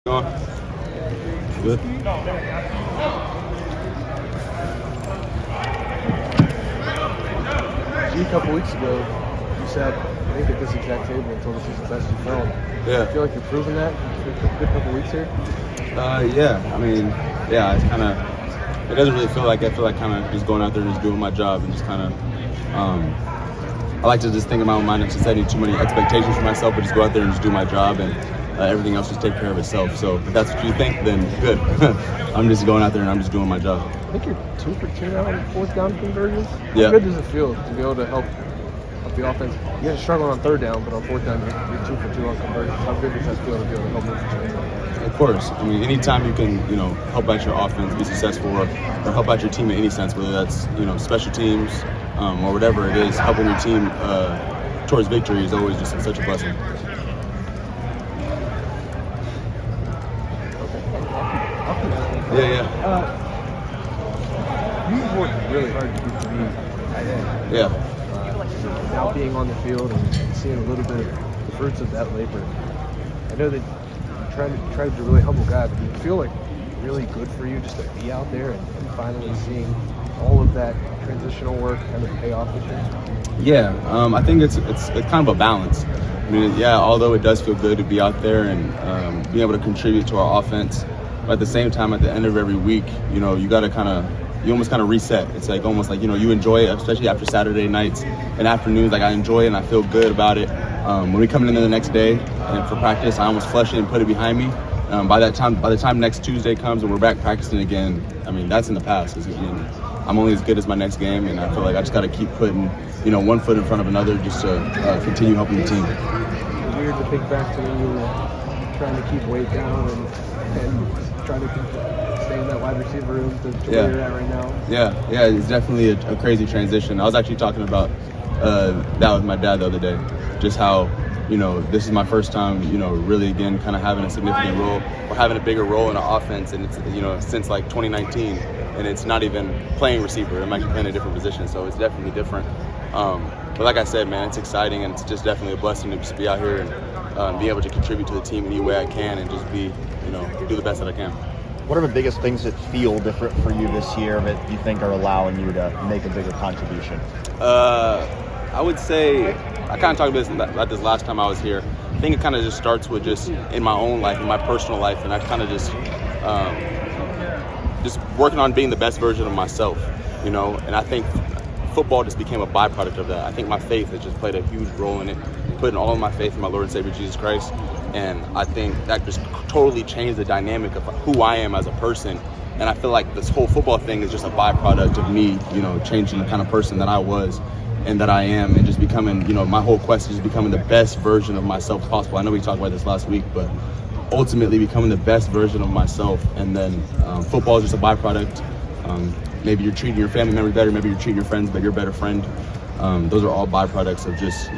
Good. A couple weeks ago, you said, I think at this exact table until this is the best you've felt. Yeah. I feel like you're proving that. It's been a good couple weeks here. Yeah. I mean, yeah. It's kind of. It doesn't really feel like. I feel like kind of just going out there and just doing my job and just kind of. I like to just think in my own mind and just setting too many expectations for myself, but just go out there and just do my job and everything else just take care of itself. So if that's what you think, then good. I'm just going out there and I'm just doing my job. I think you're 2 for 2 now on fourth down conversions. Yeah. How good does it feel to be able to help the offense? You guys are struggling on third down, but on fourth down, you're 2 for 2 on conversions. How good does that feel to be able to help move the chains? Of course. I mean, anytime you can, help out your offense be successful or help out your team in any sense, whether that's, special teams or whatever it is, helping your team towards victory is always just such a blessing. Yeah. You've worked really hard to get to be tight end. Yeah. Now being on the field and seeing a little bit of the fruits of that labor. I know that you tried to be a really humble guy, but do you feel like really good for you just to be out there and finally seeing all of that transitional work kind of pay off this year? Yeah, I think it's kind of a balance. I mean, yeah, although it does feel good to be out there and be able to contribute to our offense, but at the same time, at the end of every week, you got to you almost kind of reset. It's like almost like, you enjoy it, especially after Saturday nights and afternoons. Like I enjoy it and I feel good about it. When we come in the next day and for practice, I almost flush it and put it behind me. By the time next Tuesday comes and we're back practicing again, I mean, that's in the past. I'm only as good as my next game, and I feel like I just got to keep putting, one foot in front of another just to continue helping the team. It's weird to think back to when you were trying to keep weight down and trying to stay in that wide receiver room to where you're at right now. Yeah, it's definitely a crazy transition. I was actually talking about that with my dad the other day, just how, this is my first time, really again kind of having a significant role or having a bigger role in an offense, and it's, since like 2019, and it's not even playing receiver. I'm actually playing a different position, so it's definitely different. But like I said, man, it's exciting, and it's just definitely a blessing to just be out here and be able to contribute to the team any way I can and just be, do the best that I can. What are the biggest things that feel different for you this year that you think are allowing you to make a bigger contribution? I would say, I kind of talked about this last time I was here. I think it kind of just starts with just in my own life, in my personal life, and I kind of just working on being the best version of myself, and I think football just became a byproduct of that. I think my faith has just played a huge role in it, putting all of my faith in my Lord and Savior Jesus Christ, and I think that just totally changed the dynamic of who I am as a person. And I feel like this whole football thing is just a byproduct of me, changing the kind of person that I was and that I am, and just becoming, my whole quest is just becoming the best version of myself possible. I know we talked about this last week, but ultimately becoming the best version of myself. And then football is just a byproduct. Maybe you're treating your family member better, maybe you're treating your friends, but you're a better friend. Those are all byproducts of just,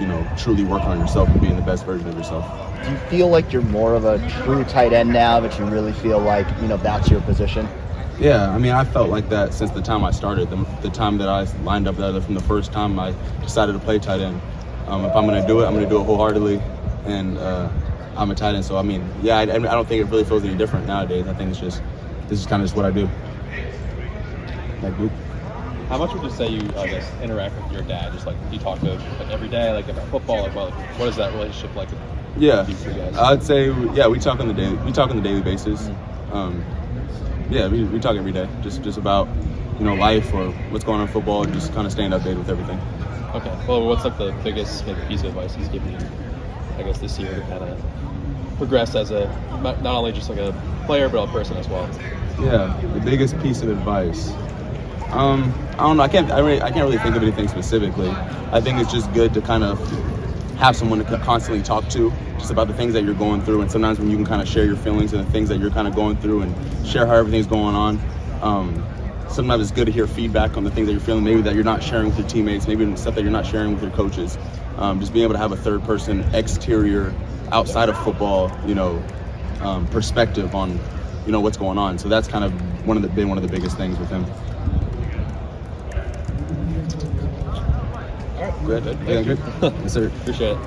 truly working on yourself and being the best version of yourself. Do you feel like you're more of a true tight end now, that you really feel like, that's your position? Yeah, I mean, I felt like that since the time I started, the time that I lined up there, from the first time I decided to play tight end. If I'm going to do it, I'm going to do it wholeheartedly, and I'm a tight end. So, I mean, yeah, I don't think it really feels any different nowadays. I think this is kind of just what I do. How much would you say you, interact with your dad? Just like you talk to every day, like about football, what is that relationship like? Yeah, for you guys? I'd say we talk on the daily. We talk on the daily basis. We talk every day, just about life or what's going on in football, and just kind of staying updated with everything. Okay. Well, what's like the biggest piece of advice he's given you, this year to kind of progress as not only just like a player but a person as well? Yeah, the biggest piece of advice. I don't know. I can't really think of anything specifically. I think it's just good to kind of have someone to constantly talk to just about the things that you're going through, and sometimes when you can kind of share your feelings and the things that you're kind of going through and share how everything's going on. Sometimes it's good to hear feedback on the things that you're feeling, maybe that you're not sharing with your teammates, maybe stuff that you're not sharing with your coaches. Just being able to have a third person exterior outside of football, perspective on, what's going on. So that's kind of one of the biggest things with him. All right. Good. Thank you. Yes, sir. Appreciate it.